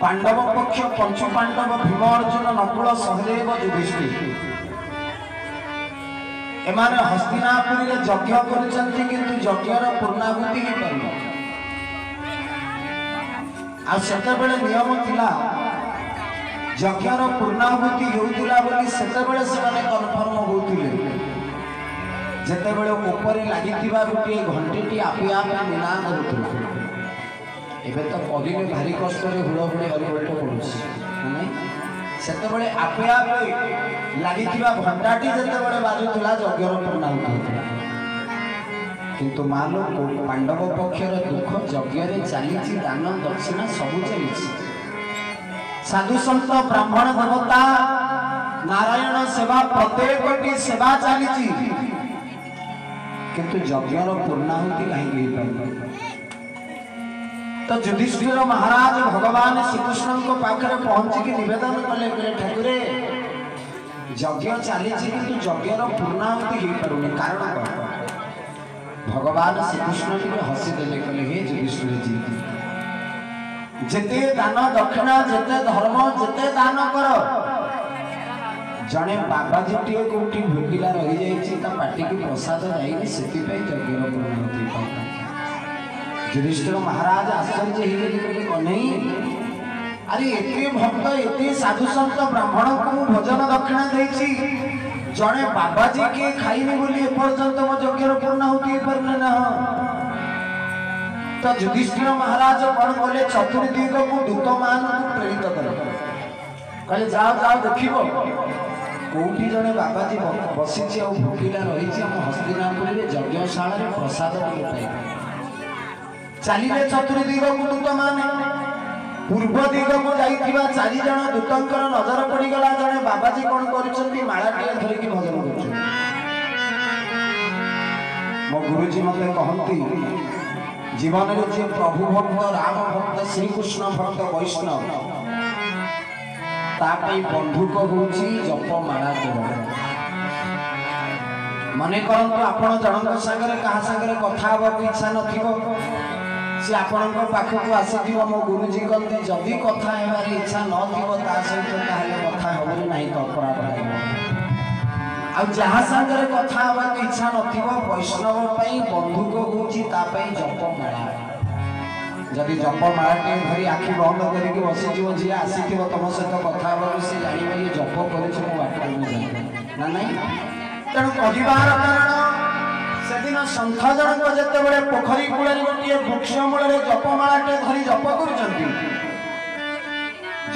पांडव पक्ष पंचु पांडव भीम अर्जुन नकुल सहदेव युधिष्ठिर एमाने हस्तिनापुर रे यज्ञ करिसंती किंतु यज्ञर पूर्णाहुति ही परला आ सेते बेले नियम थिला यज्ञर पूर्णाहुति होउतिला बोली सेते बेले सेमाने कन्फर्म होउतिले जेते बेले ऊपर लागितिबा गुटी घंटीटी आपे आपे निनाद होउतिला एबे तो कदिले भारी कष्ट रे हुड़हुड़ी हरिबोलटे पडुछि माने सेते बेले आपे आपे लागितिबा घंटाटी जेते बेले बाजुतिला यज्ञर पूर्णाहुति होउतिला किंतु मानो पांडव पक्षर दुख यज्ञ रे चलीछि दान दक्षिणा सबु चलीछि साधु संत ब्राह्मण देवता नारायण सेवा प्रत्येकटी सेवा चलीछि किंतु यज्ञर पूर्णाहुति कहीं तो युधिष्ठिर महाराज भगवान श्रीकृष्ण को पाखरे पहुंची की निवेदन कले ठाकुर यज्ञ चलीछि किंतु यज्ञर पूर्णाहुति हो पारुनी कारण भगवान श्रीकृष्ण टी हसी देले कले हे युधिष्ठिर जी जेते दान दक्षिणा जेते धर्म जेते दान कर जने बाबाजी टी कोठी भोगिला रही जाईछि ता पाटी की प्रसाद जाईनी सेति पई यज्ञर पूर्णाहुति पाता युधिष्ठिर महाराज आश्चर्य हेले कि कन्हई अरे एते भक्त एते साधु संत ब्राह्मण को भोजन दक्षिणा देछि जने बाबाजी के खाइनी बोली ए पर्यंत मो यज्ञर पूर्णाहुति परने न तो युधिष्ठिर महाराज कौन बोले चतुर्दिग को दूत मान को प्रेरित कर कहले जाओ जाओ देखिबो कोठी जने बाबाजी बसिछि आ भूखिला रहिछि हम हस्तिनापुर रे यज्ञशाला रे प्रसाद पाई चलिले चतुर्दिग को दूत मान पूर्व दिग को जाइथिबा चारि जण दूतंकर नजर पड़ी गला जने बाबाजी कोन करिसंती माळाटिया धरि की भजन करछन मो गुरुजी मते कहंती जीवन रे जे प्रभु भक्त राम भक्त श्री कृष्ण भक्त वैष्णव ता पई बंधुक होउची जप माळा देव मने करंतु आपण जनक संगरे कहा संगरे कथा होबा इच्छा नथिबो से आपणक पाखक आसीथिबो मो गुरुजी कहते जदि कथा हेबार इच्छा नथिबो ता सहित ताले कथा होबे नहीं तो अपराध लागो आ जहा संगरे कथा होबा इच्छा नथिबो वैष्णव पई बंधुक होउची ता पई जप माळा जदि जप माळा के धरी आखि बंद करी के बसी जीव जी आसीथिबो तम सहित कथा होबा से जानिबे ये जप करिछ मो वाटा में जाय ना नहीं तण परिवार कारण सेदिन संथ जनक जते बेले पोखरी कूल गोटे वृक्ष मूल जपमालाटे धरी जप करुचंती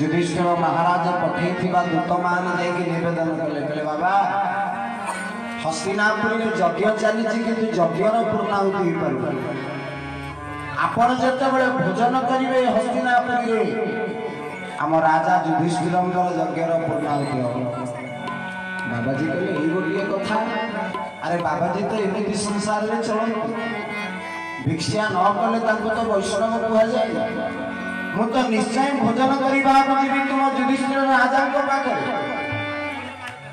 युधिष्ठिर महाराज पठेइथिबा दूत मान जाई निवेदन कले कले बाबा हस्तिनापुर रे यज्ञ चलीछि किंतु यज्ञर पूर्णाहुति हो पारु आपण जते बेले भोजन करिवे हस्तिनापुर रे हम राजा युधिष्ठिरंकर यज्ञर पूर्णाहुति हो बाबाजी कहले एई गोटिए कथा अरे बाबाजी तो एमती संसार में चलते भिक्षा न कले तो वैष्णव कह जाए मु तो निश्चय भोजन करने तुम युधिष्ठिर राजा पाखे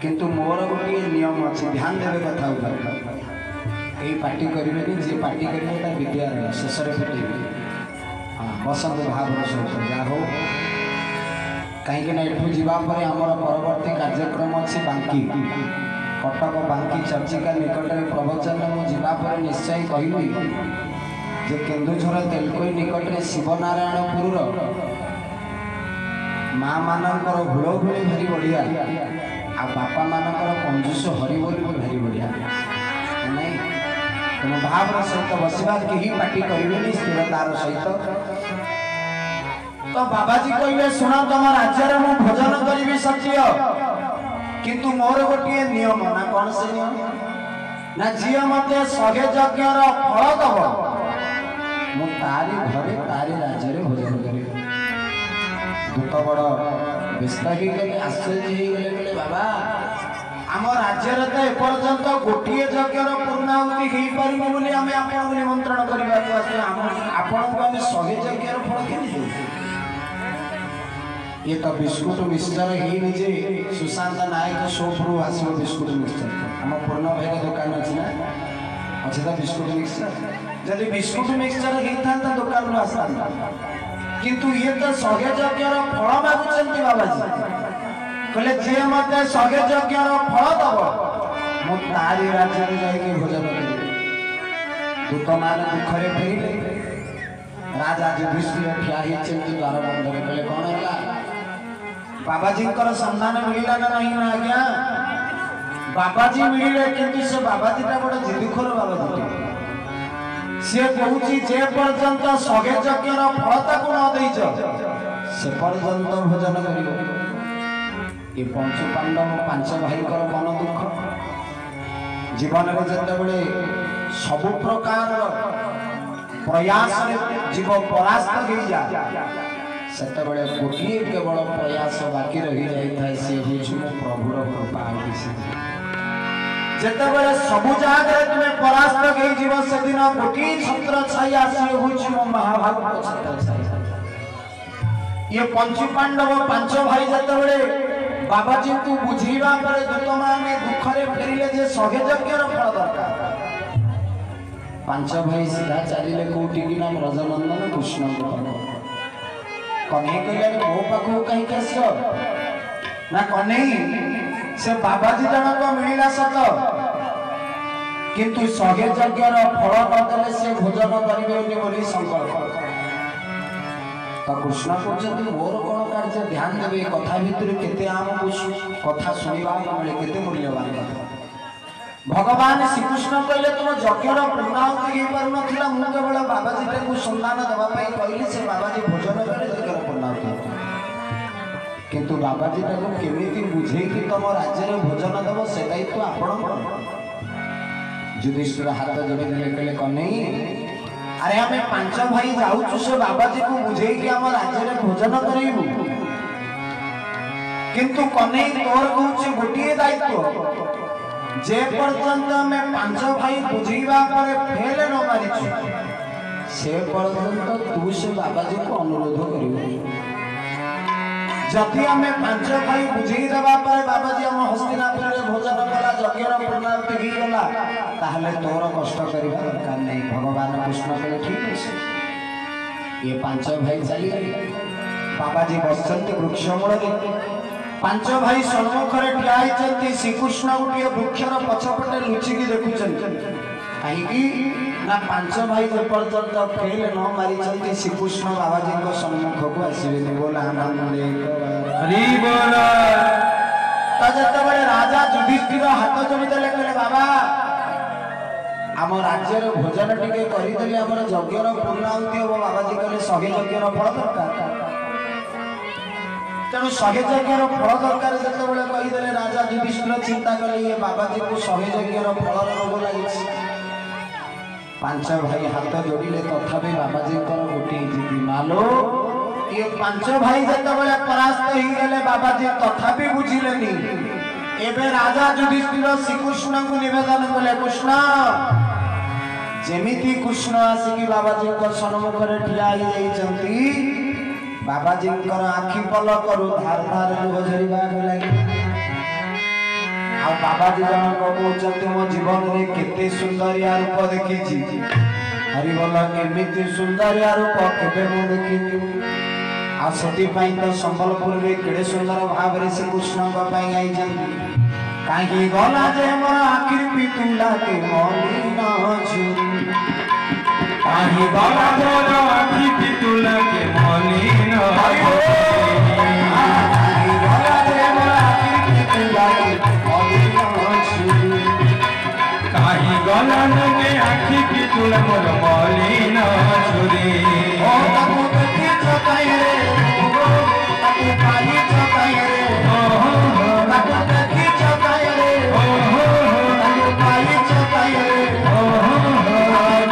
किंतु मोर गोटे नियम अच्छे ध्यान देवे कथा यही पार्टी करेंगे जी पार्टी करेंगे विद्या शेष फिटे हाँ बसंत भाव सहित जहा हो कहीं एठू जावापर आमर परवर्ती कार्यक्रम अच्छे बांकी कटक बांकी चर्चिका निकट में प्रवचन मुझे निश्चय कहली जे केन्दुझर तेलकोई निकट में शिवनारायणपुर माँ मानकर हुड़हुड़ी भारी बढ़िया आ बापा मानकर कंजूस हरिबोल भारी बढ़िया नहीं तुम भाव सहित बसवा कहीं पार्टी करेंगे स्थिरतार सहित तो बाबाजी कहले शुण तुम राज्य में भोजन करी सत्य किंतु मोर गोटे नियम ना कौन से नियम ना जी मत 100 यज्ञर फल दब मु तारी घरे तारी राज्य में भोजन करी दूत बड़ व्यस्त हो गले आश्चर्य हो गले बाबा आम राज्य तो एपर्यंत गोटे यज्ञर पूर्णाहुति हो पारे बोली आम आपको निमंत्रण करने आपन को आम 100 यज्ञर फल केमी ये तो बिस्कुट मिक्सचर ही निजे सुशांत नायक सोफ्रु आसो बिस्कुट मिक्सचर आम पूर्ण भाई दुकान अच्छी ना अच्छे तो बिस्कुट मिक्सचर जब बिस्कुट मिक्सचर होता दुकान आसता किंतु ये तो सगे यज्ञर फल मागुचंती बाबाजी कहले जे मते सगे यज्ञर फल दब मु तारी राज्य रे जाई के भोजन करी दुख मान दुखरे फेरिले राजा युधिष्ठिर ठिया ही चंती द्वार बंद रे कहले कोन होला बाबाजी कर संधान मिलिला ना नहीं ना आज्ञा बाबाजी मिलिले किंतु से बाबाजी ता बड़ जिदुखोर बाबाजी से कहूची जे पर्यंत सगे यज्ञर फल ताकू न देइछ से पर्यंत भोजन करियो ये पंच पांडव पांच भाई कर मन दुख जीवन में जतबेले सब प्रकार प्रयास जीव परास्त हो जा सेतबेले गोटिए केवल प्रयास बाकी रही जाए से होची मो प्रभुर कृपा जेतेबेले सबु जागे तुमे परास्त गई जीव से दिन गोटी छत्र छाई आसी होची मो महाभारत छत्र छाई ये पंच पांडव पांच भाई जेतेबेले बाबाजी तू बुझीबा परे दुत माने दुखरे फेरिले जे सगे यज्ञर फल दरकार पांच भाई सीधा चलिले कोटी की नाम रजनंदन कृष्ण को कन्हई कहले मो पाखु कहीं केसो ना कन्हई से बाबाजी जनक मिलिला सत किंतु सगे यज्ञर फल नदेले से भोजन करिबेनी बोली संकल्प तो कृष्ण कहते मोर कौन कार्य ध्यान देवे कथा भितर केते आम कथा सुनिबा मिले केते मूल्यवान भगवान श्रीकृष्ण कहले तुम यज्ञर पूर्णाहुति हो पार नथिला मु केवल बाबाजी को सम्मान देबा पई कहली से बाबाजी भोजन करे यज्ञर पूर्णाहुति किंतु बाबाजी को केमिति बुझे कि तुम राज्य रे भोजन देबो से दायित्व आपण युधिष्ठिर हाथ जोड़ी देले कहले कन्हई अरे हमें पांच भाई जाऊँ से बाबाजी को बुझे कि हम राज्य में भोजन करूँ किंतु कन्हई तोर कहूँ गोटे दायित्व जे पर्यंत हमें पांच भाई बुझेबा पर फेल न मारिछु से पर्यंत तू से बाबाजी को अनुरोध करियो जति हमें पांच भाई बुझेई देबा पर बाबाजी हम हस्तिनापुर रे भोजन कला यज्ञर पूर्णाहुति ही गला ताहले तोर कष्ट करिबा दरकार नहीं भगवान कृष्ण कहले ठीक है ये पांच भाई चली बाबाजी बसचंती वृक्ष मूल रे पांच भाई सम्मुख रे ठिया होइचंती श्रीकृष्ण गोटे वृक्षर पछपटे लुचिकी देखुचंती कहीं ना पांच भाई जे पर्यंत फेल न मारिचंती श्रीकृष्ण बाबाजी को सम्मुख को आसीबे बोला आनंद हरि बोल तो जतबेले राजा युधिष्ठिर हाथ जोड़ी देले कहले बाबा आम राज्य भोजन टिके करदेले आम यज्ञर पूर्णाहुति हम बाबाजी कहले सगे यज्ञर फल दरकार तेणु सगे यज्ञर फल दरकार जितेबाला कहीदेले राजा युधिष्ठिर चिंता कले ये बाबाजी को सगे यज्ञर फल रोग लगी पांच भाई हाथ जोड़िले तथापि बाबाजी गोटे जीवी मालो ये पांच भाई जितेबाला परास्त हो गले बाबाजी तथापि बुझिलेनी एबे राजा युधिष्ठिर श्रीकृष्ण को निवेदन कले कृष्ण जेमिति कृष्ण आसिकी बाबाजी को सम्मुख रे ठिया होई जाइचंती बाबाजी कर आखि पलक रु धार धार लुह झरिबा लागि आ बाबाजी जनक कहउचंती मो जीवन रे केते सुंदरिया रूप देखिछि हरि बोल केमिति सुंदरिया रूप केबे मु देखिछि आ सती पई तो संबलपुर रे केडे सुंदर भाव रे से कृष्ण को पई आई जंती काहे गला जे मोर आखिर पितुला के मलिना छुरी काहे गला मोर आखिर पितुला के मलिना काहे गला जे मोर आखिर पितुला के मलिना छुरी काहे गला ने आखिर पितुला मोर मलिना छुरी ओ तमु देखि चकाई रे तमु पानी चकाई रे तमु देखि चकाई रे तमु पानी चकाई रे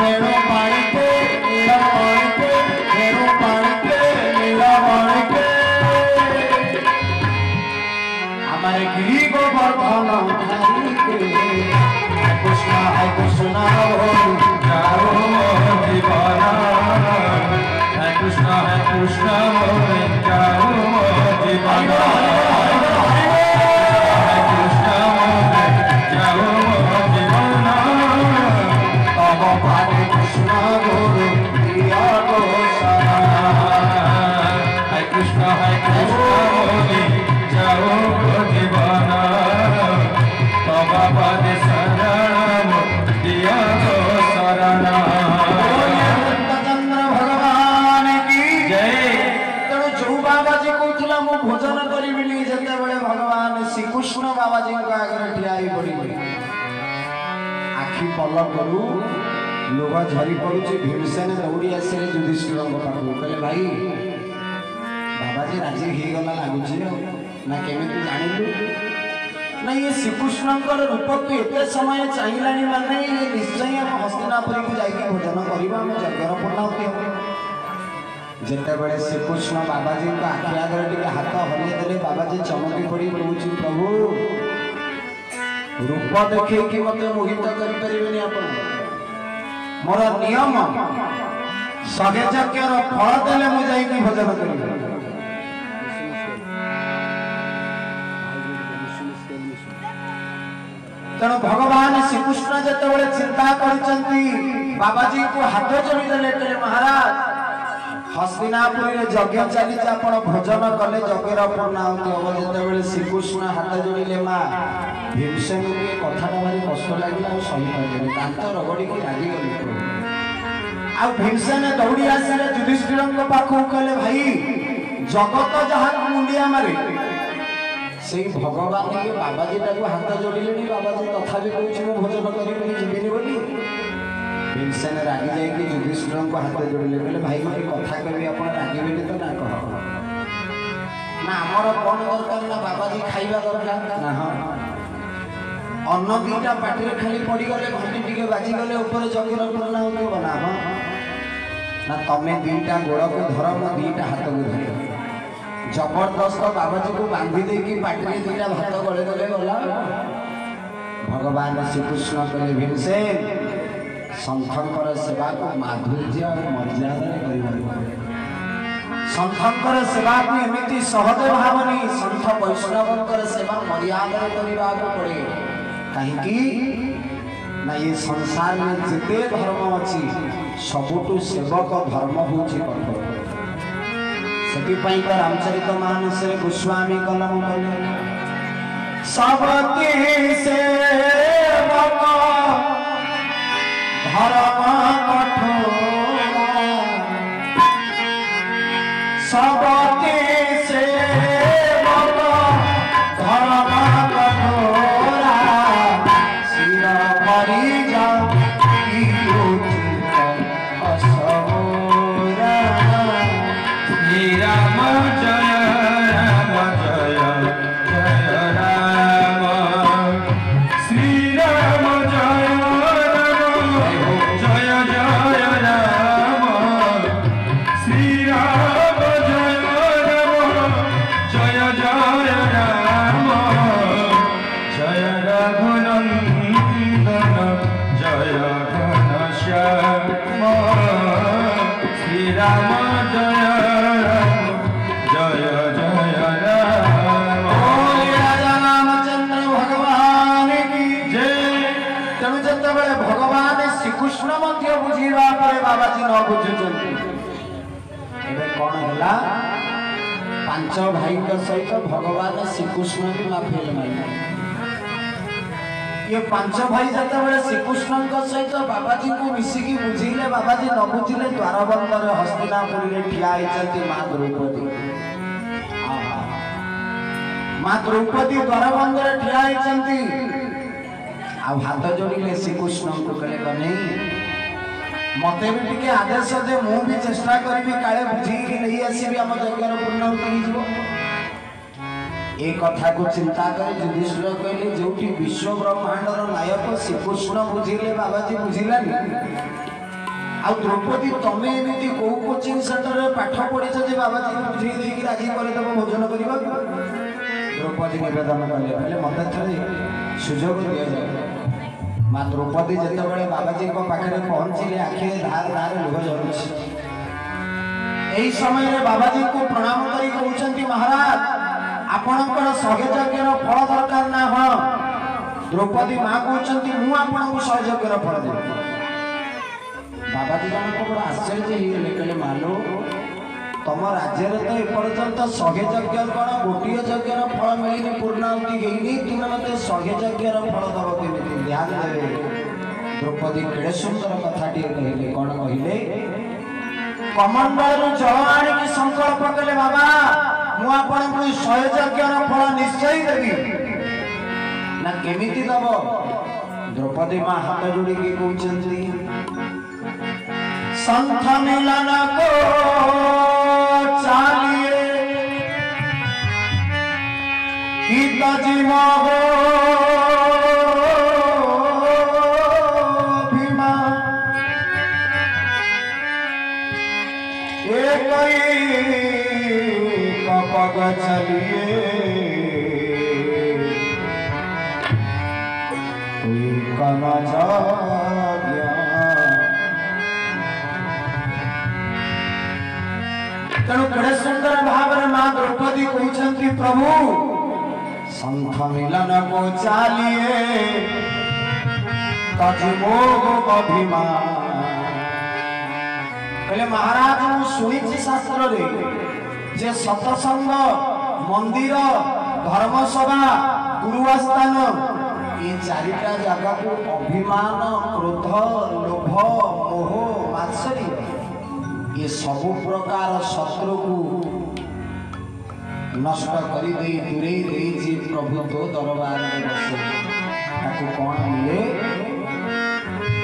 मेरो पानी पे नीला पानी पे मेरो पानी पे नीला पानी पे हमारे गिरी गोवर्धन हरि के कृष्ण है कृष्ण हो मल करू लुह झरी पड़ुची भीमसेन दौड़ी आसिले युधिष्ठिर पाखु कहले भाई बाबाजी राजी हो गला लगुच ना केमी जानिलु ना ये श्रीकृष्ण रूप को एत समय चाहिए माने ये निश्चय आम हस्तिनापुरी को जाकि भोजन करवा आम यज्ञर पूर्णाहुति हम जितेबले श्रीकृष्ण बाबाजी को आखि आगे टे हाथ हलैदे बाबाजी चमकी पड़ी कहूँ प्रभु रूप देखी मत मोहित करें आप मोर नियम शहे यज्ञर फल देले मुझे भोजन करी तेणु भगवान श्रीकृष्ण जिते चिंता करचंती बाबाजी को हाथ जोड़ी देले महाराज हस्तिनापुरी यज्ञ चली आपण भोजन कले यज्ञर पूर्णाहुति हम जिते श्रीकृष्ण हाथ जोड़े माँ भीमसेन के कथाटा भारी कष्ट लगे सही पारे दांत रगड़ी की रागी गली आ भीमसेन दौड़ी आसिले युधिष्ठिर पाखु कहले भाई जगत जहाँ मुंडिया मारे से भगवान ये बाबाजी हाथ जोड़े बाबाजी तथापि कहूँ भोजन करी जीविनी बोली भीमसेन रागी जाकि युधिष्ठिर को हाथ जोड़े कहले भाई गोटे कथा कही आप रागेबे तो ना कह ना आमर कौन दरकार ना बाबाजी खाइबा दरकार ना हाँ अन्न दीटा पाटे खाली पड़गले घंटी टे बाजिगले ऊपर यज्ञर पूर्णाहुति बना हाँ ना तमें दीटा गोड़ को धर मो दीटा हाथ को धर जबरदस्त बाबाजी को बांधी देकी पाटे दीटा भात गले गले गला भगवान श्रीकृष्ण कहले भीमसेन संथंकर सेवा को माधुर्य और मर्यादा संथंकर सेवा को एमती सहज भावनी संथ वैष्णवंकर सेवा मर्यादा करने पड़े कहीं ना ये संसार में जिते धर्म अच्छी सबुठु सेवक धर्म हूँ कठोर से रामचरित मानस गोस्वामी कलम कले सबके सेवक धर्म कठोर सबके सेवक धर्म कठोरा सिर भरी कृष्ण मध्य बुझीवा पर बाबाजी न बुझुचंती एबे कोन होला पांच भाई के सहित भगवान श्रीकृष्ण भी माफिल माइला ये पांच भाई जते बेले श्रीकृष्ण के सहित बाबाजी को मिसिकी बुझिले बाबाजी न बुझिले द्वार बंद रे हस्तिनापुरी रे ठिया आइचंती मां द्रौपदी मां द्रौपदी द्वार बंद रे ठिया आइचंती आ हाथ जोड़िले श्रीकृष्ण को कहले नहीं मते भी टिके आदेश दे मु भी चेष्टा करी काले बुझी कि नहीं आसीबी हम यज्ञर पूर्णाहुति हिजबो ए कथा को चिंता करे युधिष्ठिर कहले जोटी विश्व ब्रह्मांडर नायक श्रीकृष्ण बुझिले बाबाजी बुझिलानी आ द्रौपदी तमे एमिति को कोचिंग सेंटर रे पाठ पढिछ जे बाबाजी बुझी देकी राजी करे तब भोजन करबा द्रौपदी निवेदन कले मते थरे सुजोग दिया जाए माँ द्रौपदी जिते बाबाजी पाखे पहुंचले आखिरे धार धार लुह झरुछि एही समय रे बाबाजी को प्रणाम करी कहउछंती महाराज आपनकर सहयोग्यर फल दरकार ना हो द्रौपदी माँ कहउछंती मु आपनको सहयोग्यर फल देबी बाबाजी को बड़ा आश्चर्य हे कहले मानो तम राज्य तो एपर्यंत 100 यज्ञर कौन गोटे यज्ञर फल मिलनी पूर्णाहुति गई तुम मत 100 यज्ञर फल दब के ध्यान देवे द्रौपदी केड़े सुंदर कथाटी कहले कौन कहले कमंडल जल आनिक संकल्प कले बाबा मु आपन 100 यज्ञर फल निश्चय देबी ना केमिति दब द्रौपदी माँ हाथ जोड़ी के कहते संथ मिलन को चालिए पिताजी मोहो भीमा एक पग चलिए कना तेणु बड़े सुंदर भाव में मां द्रौपदी कहते प्रभु संथ मिलन को चालिए तजिमोह अभिमान कहले महाराज मु सुनी शास्त्र रे जे सतसंग मंदिर धर्मसभा गुरुस्थान ये चारिटा जगह को अभिमान क्रोध लोभ मोह मात्सर्य ये सब प्रकार शत्रु को नष्ट कर दूरे प्रभु तो दरबार में बसे कौन मिले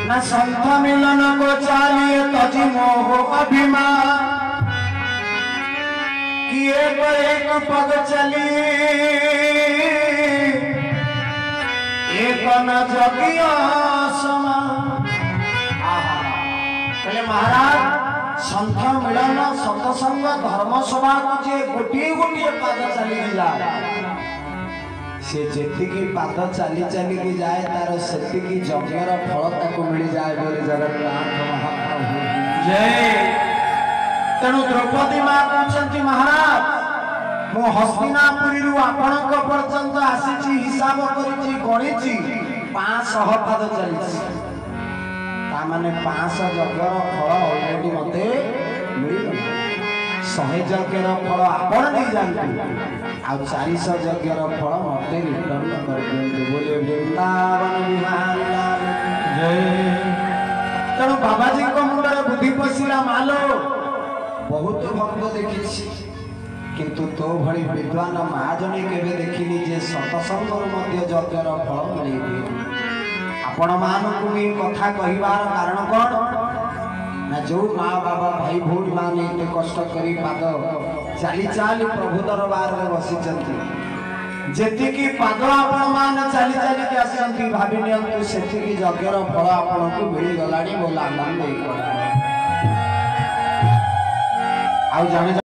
ना संथ मिलन को चालिए तजी मोह अभिमान किए एक पग चली एक न जगिया समा कहले महाराज संथ मिलन सतसंग धर्मसभा को जे गोटे गोटे पाद चली जाए से जेतिकी पाद चली चली की जाए तार सेतिकी यज्ञर फल ताको मिल जाए बोले जगन्नाथ महाप्रभु जय। तेणु द्रौपदी माँ कहते महाराज मु हस्तिनापुरी आपण पर्यंत आसी हिसाब करी गणिची 500 पाद चली माने 500 यज्ञर फल ऑलरेडी मते मिल 100 यज्ञर फल आपण नहीं जानते आ 400 यज्ञर फल मते रिटर्न कर देंगे बोले वृंदावन बिहारी लाल जय। तेणु बाबाजी को मुंडर बुद्धि पशिला मालो बहुत भक्त देखी किंतु तो भली विद्वान महाजनी केबे देखिनी जे सतसंगर मध्य यज्ञर फल मिले आपण मानकु कथा कहिबार कारण कौन ना जो माँ बाबा भाई भौणी माने एते कष्ट करी पाद चाली चाली प्रभु दरबार में बसी जेतिकी पाद आपण मान चाली चाली के आसंती भाबी नियंतु सेतिकी यज्ञर फल आपण को मिल गलानी बोला आनंद आ जाने